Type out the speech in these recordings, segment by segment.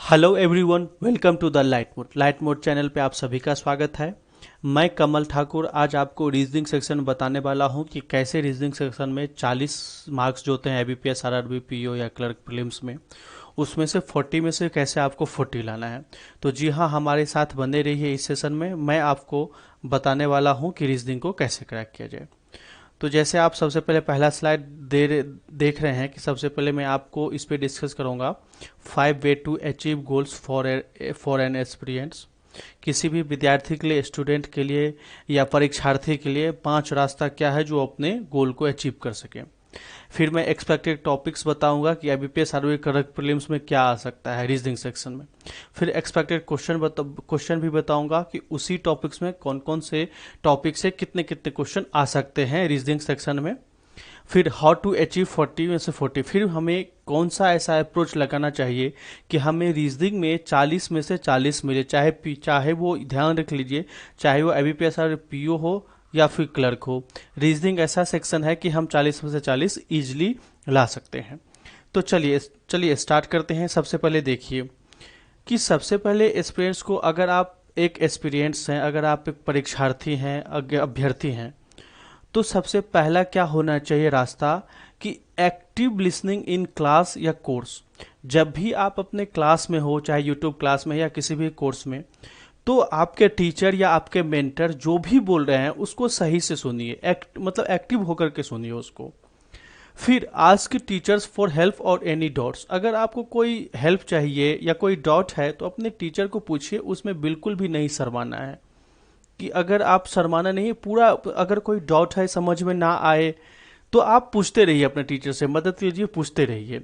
Hello everyone, welcome to the Light Mode channel पे आप सभी का स्वागत है। मैं कमल ठाकुर आज आपको रीजनिंग सेक्शन बताने वाला हूं कि कैसे रीजनिंग सेक्शन में 40 मार्क्स जो होते हैं एबीपीएस आरआरबी पीओ या क्लर्क प्रीलिम्स में, उसमें से 40 में से कैसे आपको 40 लाना है। तो जी हाँ, हमारे साथ बने रहिए इस सेशन में। मैं आपको बताने वाला हूँ कि रीजनिंग को कैसे क्रैक किया जाए। तो जैसे आप सबसे पहले पहला स्लाइड देख रहे हैं कि सबसे पहले मैं आपको इस पे डिस्कस करूंगा 5 way to achieve goals for an experience. किसी भी विद्यार्थी के लिए, स्टूडेंट के लिए या परीक्षार्थी के लिए 5 रास्ता क्या है जो अपने गोल को अचीव कर सके। फिर मैं एक्सपेक्टेड टॉपिक्स बताऊंगा कि आईबीपीएस आरआरबी क्लर्क प्रीलिम्स में क्या आ सकता है रीजनिंग सेक्शन में। फिर एक्सपेक्टेड क्वेश्चन भी बताऊंगा कि उसी टॉपिक्स में कौन कौन से टॉपिक से कितने कितने क्वेश्चन आ सकते हैं रीजनिंग सेक्शन में। फिर हाउ टू अचीव 40 में से 40, फिर हमें कौन सा ऐसा अप्रोच लगाना चाहिए कि हमें रीजनिंग में 40 में से 40 मिले, चाहे वो ध्यान रख लीजिए, चाहे वो आईबीपीएस आर पीओ हो या फिर क्लर्क हो। रीजनिंग ऐसा सेक्शन है कि हम 40 में से 40 इजिली ला सकते हैं। तो चलिए स्टार्ट करते हैं। सबसे पहले देखिए कि सबसे पहले एक्सपीरियंस को, अगर आप एक एक्सपीरियंस हैं, अगर आप एक परीक्षार्थी हैं, अभ्यर्थी हैं, तो सबसे पहला क्या होना चाहिए रास्ता कि एक्टिव लिसनिंग इन क्लास या कोर्स। जब भी आप अपने क्लास में हो, चाहे यूट्यूब क्लास में या किसी भी कोर्स में, तो आपके टीचर या आपके मेंटर जो भी बोल रहे हैं उसको सही से सुनिए, मतलब एक्टिव होकर के सुनिए उसको। फिर आस्क टीचर्स फॉर हेल्प और एनी डाउट्स। अगर आपको कोई हेल्प चाहिए या कोई डाउट है तो अपने टीचर को पूछिए, उसमें बिल्कुल भी नहीं शर्माना है। कि अगर आप शर्माना नहीं, पूरा अगर कोई डाउट है, समझ में ना आए, तो आप पूछते रहिए, अपने टीचर से मदद लीजिए, पूछते रहिए।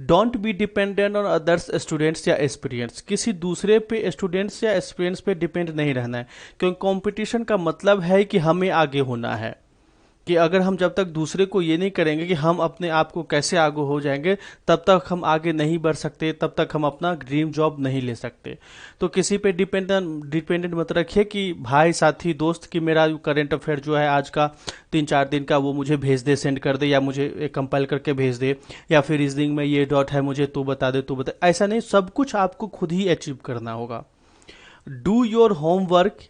Don't be dependent on others students या एक्सपीरियंस। किसी दूसरे पे, स्टूडेंट्स या एक्सपीरियंस पे डिपेंड नहीं रहना है, क्योंकि कंपटीशन का मतलब है कि हमें आगे होना है। कि अगर हम जब तक दूसरे को ये नहीं करेंगे कि हम अपने आप को कैसे आगे हो जाएंगे, तब तक हम आगे नहीं बढ़ सकते, तब तक हम अपना ड्रीम जॉब नहीं ले सकते। तो किसी पे डिपेंडेंट मत रखिए कि भाई, साथी, दोस्त कि मेरा करंट अफेयर जो है आज का 3-4 दिन का वो मुझे भेज दे, सेंड कर दे, या मुझे कंपाइल करके भेज दे, या फिर रीजनिंग में ये डॉट है, मुझे तू बता दे, तू बता। ऐसा नहीं, सब कुछ आपको खुद ही अचीव करना होगा। Do your homework.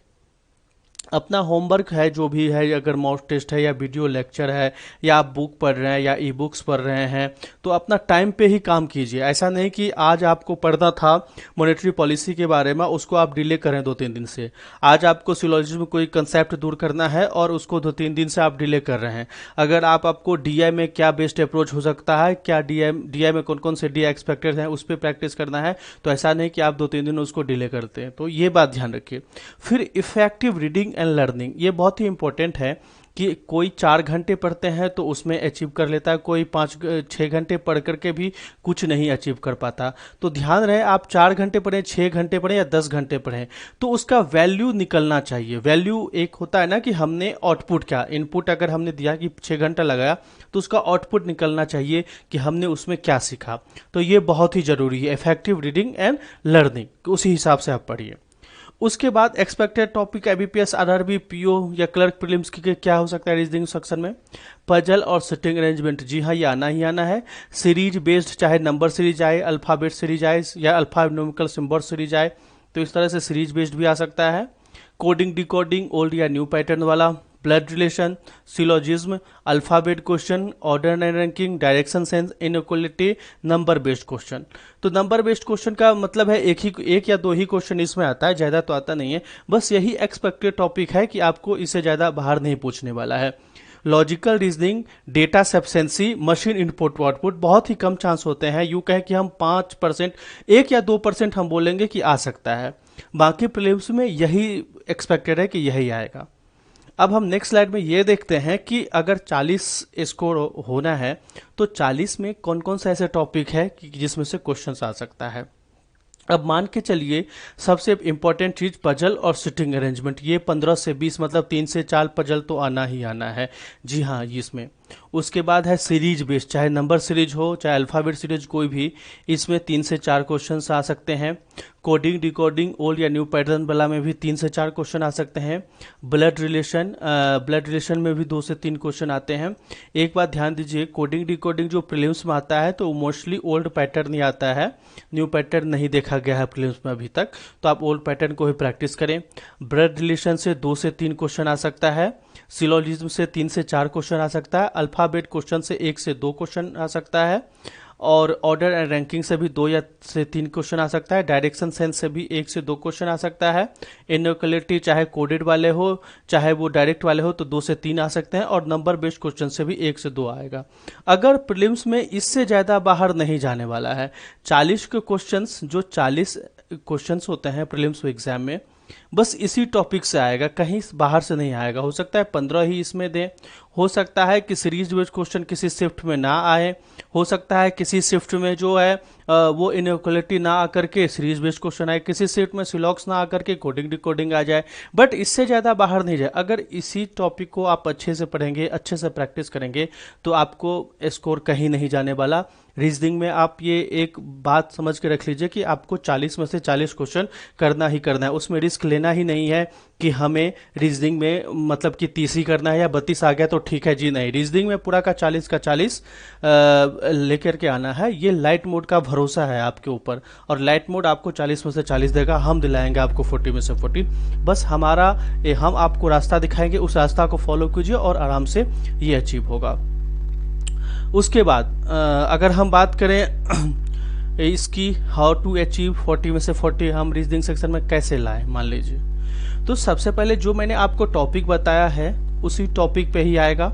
अपना होमवर्क है जो भी है, अगर मॉक टेस्ट है या वीडियो लेक्चर है या आप बुक पढ़ रहे हैं या ई बुक्स पढ़ रहे हैं, तो अपना टाइम पे ही काम कीजिए। ऐसा नहीं कि आज आपको पढ़ना था मॉनेटरी पॉलिसी के बारे में, उसको आप डिले करें 2-3 दिन से। आज आपको सिलोजिज्म में कोई कंसेप्ट दूर करना है और उसको 2-3 दिन से आप डिले कर रहे हैं। अगर आपको डीआई में क्या बेस्ट अप्रोच हो सकता है, क्या डीआई में कौन कौन से डीआई एक्सपेक्टेड हैं, उस पर प्रैक्टिस करना है, तो ऐसा नहीं कि आप 2-3 दिन उसको डिले करते हैं। तो ये बात ध्यान रखिए। फिर इफेक्टिव रीडिंग एंड लर्निंग, ये बहुत ही इंपॉर्टेंट है कि कोई 4 घंटे पढ़ते हैं तो उसमें अचीव कर लेता है, कोई 5-6 घंटे पढ़ करके भी कुछ नहीं अचीव कर पाता। तो ध्यान रहे, आप 4 घंटे पढ़ें, 6 घंटे पढ़ें या 10 घंटे पढ़ें, तो उसका वैल्यू निकलना चाहिए। वैल्यू एक होता है ना कि हमने आउटपुट क्या, इनपुट अगर हमने दिया कि 6 घंटा लगाया, तो उसका आउटपुट निकलना चाहिए कि हमने उसमें क्या सीखा। तो ये बहुत ही जरूरी है, इफेक्टिव रीडिंग एंड लर्निंग, उसी हिसाब से आप पढ़िए। उसके बाद expected topic IBPS RRB PO या क्लर्क प्रीलिम्स के क्या हो सकता है रीजनिंग सेक्शन में। पजल और सिटिंग अरेंजमेंट, जी हाँ, ये आना ही आना है। सीरीज बेस्ड, चाहे नंबर सीरीज आए, अल्फाबेट सीरीज आए या अल्फान्यूमेरिकल सिंबल सीरीज आए, तो इस तरह से सीरीज बेस्ड भी आ सकता है। कोडिंग डिकोडिंग, ओल्ड या न्यू पैटर्न वाला, blood relation, syllogism, alphabet question, order and ranking, direction sense, inequality, number based question. तो नंबर बेस्ड क्वेश्चन का मतलब है एक या दो ही क्वेश्चन इसमें आता है, ज्यादा तो आता नहीं है। बस यही एक्सपेक्टेड टॉपिक है कि आपको इससे ज्यादा बाहर नहीं पूछने वाला है। Logical reasoning, data sufficiency, machine input output, बहुत ही कम चांस होते हैं, यूं कहें कि हम 5%, 1 या 2% हम बोलेंगे कि आ सकता है। बाकी प्रीलिम्स में यही एक्सपेक्टेड है कि यही आएगा। अब हम नेक्स्ट स्लाइड में ये देखते हैं कि अगर 40 स्कोर होना है तो 40 में कौन कौन से ऐसे टॉपिक है कि जिसमें से क्वेश्चन आ सकता है। अब मान के चलिए, सबसे इंपॉर्टेंट चीज पजल और सिटिंग अरेंजमेंट, ये 15 से 20, मतलब 3 से 4 पजल तो आना ही आना है। जी हाँ, इसमें उसके बाद है सीरीज बेस्ड, चाहे नंबर सीरीज हो चाहे अल्फ़ाबेट सीरीज, कोई भी, इसमें 3 से 4 क्वेश्चन आ सकते हैं। कोडिंग डिकोडिंग ओल्ड या न्यू पैटर्न वाला में भी 3 से 4 क्वेश्चन आ सकते हैं। ब्लड रिलेशन में भी 2 से 3 क्वेश्चन आते हैं। एक बात ध्यान दीजिए, कोडिंग डिकोडिंग जो प्रीलिम्स में आता है तो मोस्टली ओल्ड पैटर्न ही आता है, न्यू पैटर्न नहीं देखा गया है प्रीलिम्स में अभी तक, तो आप ओल्ड पैटर्न को ही प्रैक्टिस करें। ब्लड रिलेशन से 2 से 3 क्वेश्चन आ सकता है। सिलोजिज्म से 3 से 4 क्वेश्चन आ सकता है। अल्फ़ाबेट क्वेश्चन से 1 से 2 क्वेश्चन आ सकता है। और ऑर्डर एंड रैंकिंग से भी 2 या से 3 क्वेश्चन आ सकता है। डायरेक्शन सेंस से भी 1 से 2 क्वेश्चन आ सकता है। इनइक्वालिटी चाहे कोडेड वाले हो चाहे वो डायरेक्ट वाले हो तो 2 से 3 आ सकते हैं। और नंबर बेस्ड क्वेश्चन से भी 1 से 2 आएगा। अगर प्रीलिम्स में इससे ज़्यादा बाहर नहीं जाने वाला है, 40 के क्वेश्चंस, जो 40 क्वेश्चंस होते हैं प्रीलिम्स एग्जाम में, बस इसी टॉपिक से आएगा, कहीं बाहर से नहीं आएगा। हो सकता है 15 ही इसमें दें, हो सकता है कि सीरीज बेस्ड क्वेश्चन किसी शिफ्ट में ना आए, हो सकता है किसी शिफ्ट में जो है वो इनइक्वालिटी ना आकर के सीरीज बेस्ड क्वेश्चन आए, किसी शिफ्ट में सिलॉक्स ना आकर के कोडिंग डिकोडिंग आ जाए, बट इससे ज़्यादा बाहर नहीं जाए। अगर इसी टॉपिक को आप अच्छे से पढ़ेंगे, अच्छे से प्रैक्टिस करेंगे तो आपको स्कोर कहीं नहीं जाने वाला। रीजनिंग में आप ये एक बात समझ के रख लीजिए कि आपको 40 में से 40 क्वेश्चन करना ही करना है। उसमें रिस्क लेना ही नहीं है कि हमें रीजनिंग में मतलब कि 30 ही करना है या 32 आ गया तो ठीक है जी, नहीं। रीजनिंग में पूरा का 40 का 40 लेकर के आना है। ये लाइट मोड का भरोसा है आपके ऊपर, और लाइट मोड आपको 40 में से 40 देगा, हम दिलाएंगे आपको 40 में से 40। बस हम आपको रास्ता दिखाएंगे, उस रास्ता को फॉलो कीजिए और आराम से ये अचीव होगा। उसके बाद अगर हम बात करें इसकी हाउ टू अचीव 40 में से 40 हम रीजनिंग सेक्शन में कैसे लाएं, मान लीजिए, तो सबसे पहले जो मैंने आपको टॉपिक बताया है उसी टॉपिक पे ही आएगा।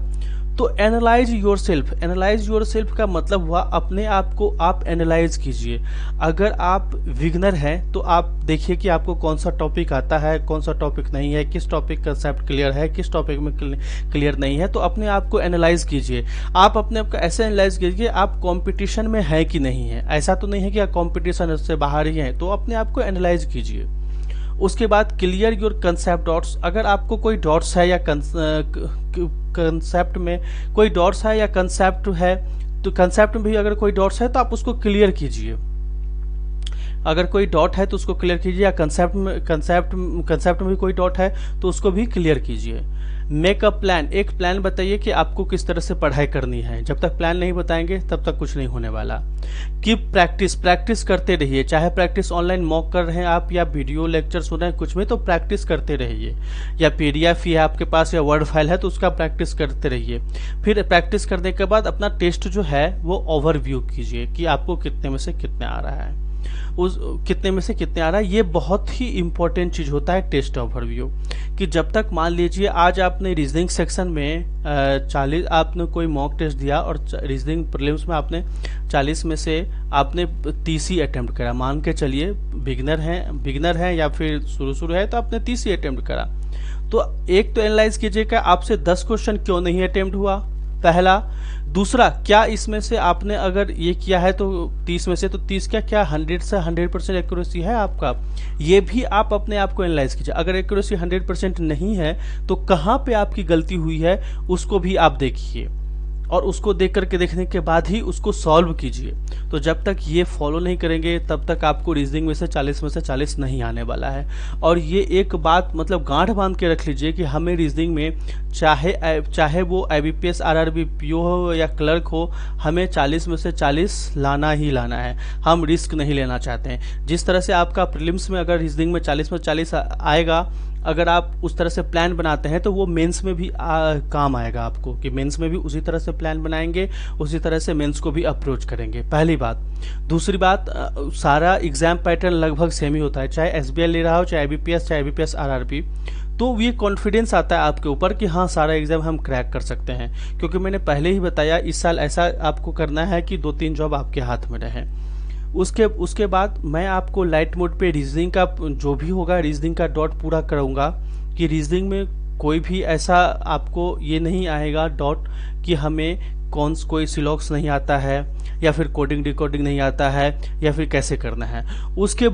तो analyse your self, analyse your self का मतलब हुआ अपने आप को आप एनालाइज कीजिए। अगर आप बिगिनर हैं तो आप देखिए कि आपको कौन सा टॉपिक आता है, कौन सा टॉपिक नहीं है, किस टॉपिक कंसेप्ट क्लियर है, किस टॉपिक में क्लियर नहीं है, तो अपने आप को एनालाइज कीजिए। आप अपने आप को ऐसे एनालाइज कीजिए आप कंपटीशन में है कि नहीं है। ऐसा तो नहीं है कि आप कंपटीशन से बाहर ही हैं, तो अपने आप को एनालाइज कीजिए। उसके बाद क्लियर योर कंसेप्ट डॉट्स, अगर आपको कोई डॉट्स है या कंसेप्ट में कोई डॉट्स है या कंसेप्ट है, तो कंसेप्ट में भी अगर कोई डॉट्स है तो आप उसको क्लियर कीजिए। अगर कोई डॉट है तो उसको क्लियर कीजिए, या कंसेप्ट में भी कोई डॉट है तो उसको भी क्लियर कीजिए। मेक अ प्लान, एक प्लान बताइए कि आपको किस तरह से पढ़ाई करनी है। जब तक प्लान नहीं बताएंगे तब तक कुछ नहीं होने वाला। कीप प्रैक्टिस करते रहिए, चाहे प्रैक्टिस ऑनलाइन मॉक कर रहे हैं आप या वीडियो लेक्चर सुन रहे हैं, कुछ में तो प्रैक्टिस करते रहिए। या PDF ही है आपके पास या वर्ड फाइल है तो उसका प्रैक्टिस करते रहिए। फिर प्रैक्टिस करने के बाद अपना टेस्ट जो है वो ओवरव्यू कीजिए कि आपको कितने में से कितने आ रहा है, उस कितने में से कितने आ रहा है। ये बहुत ही इंपॉर्टेंट चीज़ होता है टेस्ट ओवरव्यू, कि जब तक मान लीजिए आज आपने रीजनिंग सेक्शन में 40 आपने कोई मॉक टेस्ट दिया और रीजनिंग प्रीलिम्स में आपने 40 में से आपने 30 ही अटेम्प्ट करा, मान के चलिए बिगिनर हैं या फिर शुरू है तो आपने 30 ही अटेम्प्ट करा, तो एक तो एनालाइज कीजिएगा आपसे 10 क्वेश्चन क्यों नहीं अटेम्प्ट हुआ, पहला। दूसरा, क्या इसमें से आपने अगर ये किया है तो 30 में से तो 30 क्या 100 से 100% एक्यूरेसी है आपका, ये भी आप अपने आप को एनालाइज कीजिए। अगर एक्यूरेसी 100% नहीं है तो कहाँ पे आपकी गलती हुई है उसको भी आप देखिए, और उसको देख करके देखने के बाद ही उसको सॉल्व कीजिए। तो जब तक ये फॉलो नहीं करेंगे तब तक आपको रीजनिंग में से 40 में से 40 नहीं आने वाला है। और ये एक बात मतलब गांठ बांध के रख लीजिए कि हमें रीजनिंग में चाहे वो IBPS RRB PO हो या क्लर्क हो, हमें 40 में से 40 लाना ही लाना है। हम रिस्क नहीं लेना चाहते हैं। जिस तरह से आपका प्रीलिम्स में अगर रीजनिंग में 40 में 40 आएगा, अगर आप उस तरह से प्लान बनाते हैं तो वो मेंस में भी काम आएगा आपको, कि मेंस में भी उसी तरह से प्लान बनाएंगे, उसी तरह से मेंस को भी अप्रोच करेंगे, पहली बात। दूसरी बात, सारा एग्जाम पैटर्न लगभग सेम ही होता है, चाहे SBI ले रहा हो, चाहे IBPS, चाहे IBPS RRB, तो ये कॉन्फिडेंस आता है आपके ऊपर कि हाँ सारा एग्जाम हम क्रैक कर सकते हैं। क्योंकि मैंने पहले ही बताया इस साल ऐसा आपको करना है कि 2-3 जॉब आपके हाथ में रहे। उसके बाद मैं आपको लाइट मोड पे रीजनिंग का जो भी होगा रीजनिंग का डॉट पूरा कराऊंगा, कि रीजनिंग में कोई भी ऐसा आपको ये नहीं आएगा डॉट कि हमें कोई सिलॉक्स नहीं आता है या फिर कोडिंग डिकोडिंग नहीं आता है या फिर कैसे करना है। उसके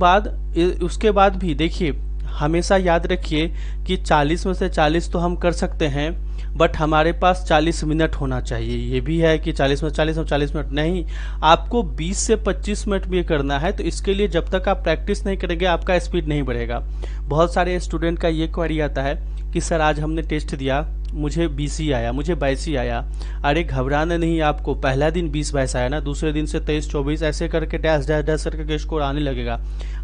बाद भी देखिए, हमेशा याद रखिए कि 40 में से 40 तो हम कर सकते हैं, बट हमारे पास 40 मिनट होना चाहिए। ये भी है कि 40 मिनट 40 और 40 मिनट नहीं, आपको 20 से 25 मिनट में करना है। तो इसके लिए जब तक आप प्रैक्टिस नहीं करेंगे आपका स्पीड नहीं बढ़ेगा। बहुत सारे स्टूडेंट का ये क्वेरी आता है कि सर आज हमने टेस्ट दिया, मुझे 20 आया, मुझे 22 आया। अरे घबराना नहीं आपको, पहला दिन 20-22 आया ना, दूसरे दिन से 23-24 ऐसे करके डैश डैश डैश करके स्कोर आने लगेगा।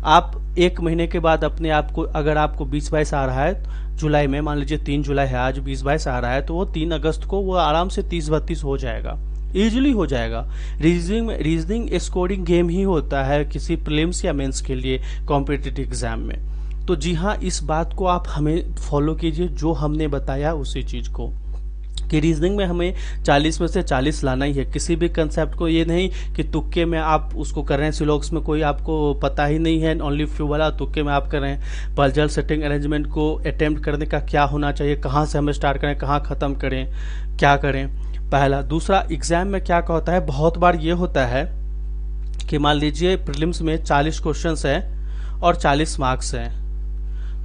आप एक महीने के बाद अपने आप को, अगर आपको 20-22 आ रहा है जुलाई में, मान लीजिए 3 जुलाई है आज, 20-22 आ रहा है, तो वो 3 अगस्त को वो आराम से 30-32 हो जाएगा, इजीली हो जाएगा। रीजनिंग स्कोरिंग गेम ही होता है किसी प्रीलिम्स या मेंस के लिए कॉम्पिटिटिव एग्जाम में। तो जी हाँ, इस बात को आप हमें फॉलो कीजिए जो हमने बताया उसी चीज़ को, कि रीजनिंग में हमें 40 में से 40 लाना ही है। किसी भी कंसेप्ट को ये नहीं कि तुक्के में आप उसको कर रहे हैं, सिलॉक्स में कोई आपको पता ही नहीं है, ओनली फ्यू वाला तुक्के में आप कर रहे हैं। पजल सेटिंग अरेंजमेंट को अटेम्प्ट करने का क्या होना चाहिए, कहाँ से हमें स्टार्ट करें, कहाँ ख़त्म करें, क्या करें, पहला। दूसरा, एग्जाम में क्या होता है, बहुत बार ये होता है कि मान लीजिए प्रीलिम्स में 40 क्वेश्चन हैं और 40 मार्क्स हैं,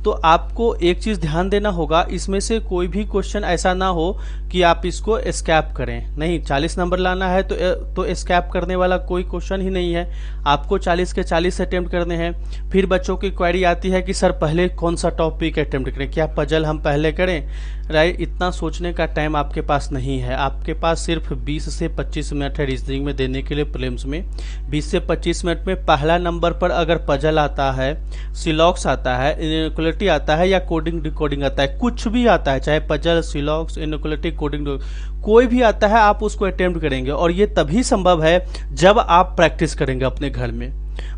तो आपको एक चीज ध्यान देना होगा, इसमें से कोई भी क्वेश्चन ऐसा ना हो कि आप इसको स्कैप करें। नहीं, 40 नंबर लाना है तो स्कैप करने वाला कोई क्वेश्चन ही नहीं है, आपको 40 के 40 अटेम्प्ट करने हैं। फिर बच्चों की क्वेरी आती है कि सर पहले कौन सा टॉपिक अटेम्प्ट करें, क्या पजल हम पहले करें? राइट, इतना सोचने का टाइम आपके पास नहीं है। आपके पास सिर्फ 20 से 25 मिनट है रीजनिंग में देने के लिए प्रीलिम्स में। 20 से 25 मिनट में पहला नंबर पर अगर पजल आता है, सिलॉक्स आता है, इनइक्वालिटी आता है या कोडिंग डिकोडिंग आता है, कुछ भी आता है, चाहे पजल, सिलॉक्स, इनइक्वालिटी, कोडिंग, कोई भी आता है, आप उसको अटेम्प्ट करेंगे। और ये तभी संभव है जब आप प्रैक्टिस करेंगे अपने घर में।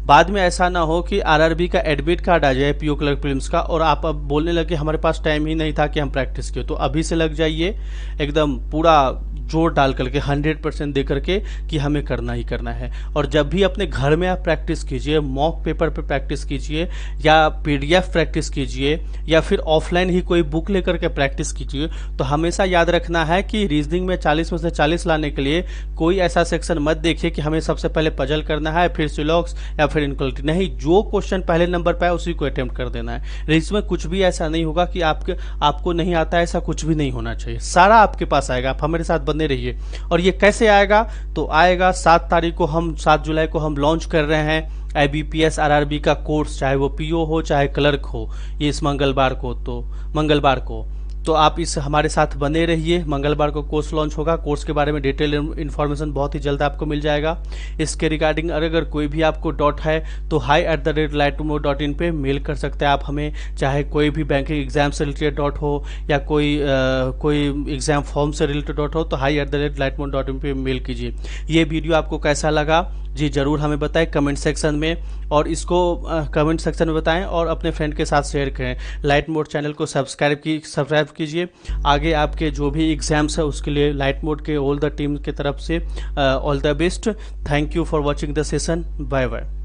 बाद में ऐसा ना हो कि आरआरबी का एडमिट कार्ड आ जाए पीओ क्लर्क प्रीलिम्स का और आप अब बोलने लगे हमारे पास टाइम ही नहीं था कि हम प्रैक्टिस किए। तो अभी से लग जाइए, एकदम पूरा जोर डाल करके 100% दे करके कि हमें करना ही करना है। और जब भी अपने घर में आप प्रैक्टिस कीजिए, मॉक पेपर पे प्रैक्टिस कीजिए या पीडीएफ प्रैक्टिस कीजिए या फिर ऑफलाइन ही कोई बुक लेकर के प्रैक्टिस कीजिए, तो हमेशा याद रखना है कि रीजनिंग में 40 में से 40 लाने के लिए कोई ऐसा सेक्शन मत देखिए कि हमें सबसे पहले पजल करना है, फिर सिलॉक्स या फिर इनक्वालिटी। नहीं, जो क्वेश्चन पहले नंबर पर है उसी को अटेम्प्ट कर देना है। इसमें कुछ भी ऐसा नहीं होगा कि आपको नहीं आता, ऐसा कुछ भी नहीं होना चाहिए, सारा आपके पास आएगा। आप हमारे साथ बने रहिए। और ये कैसे आएगा? तो आएगा 7 तारीख को, हम 7 जुलाई को हम लॉन्च कर रहे हैं IBPS RRB का कोर्स, चाहे वो PO हो चाहे क्लर्क हो, ये इस मंगलवार को। तो आप इस हमारे साथ बने रहिए। मंगलवार को कोर्स लॉन्च होगा। कोर्स के बारे में डिटेल इन्फॉर्मेशन बहुत ही जल्द आपको मिल जाएगा। इसके रिगार्डिंग अगर कोई भी आपको डाउट है तो hi@lightmode.in पे मेल कर सकते हैं आप हमें, चाहे कोई भी बैंकिंग एग्जाम से रिलेटेड डाउट हो या कोई एग्जाम फॉर्म से रिलेटेड डाउट हो, तो hi@lightmode.in पे मेल कीजिए। ये वीडियो आपको कैसा लगा जी जरूर हमें बताएं कमेंट सेक्शन में, और इसको कमेंट सेक्शन में बताएं और अपने फ्रेंड के साथ शेयर करें। लाइट मोड चैनल को सब्सक्राइब कीजिए। आगे आपके जो भी एग्जाम्स है उसके लिए लाइट मोड के ऑल द टीम की तरफ से all the best. Thank you for watching the session. Bye bye.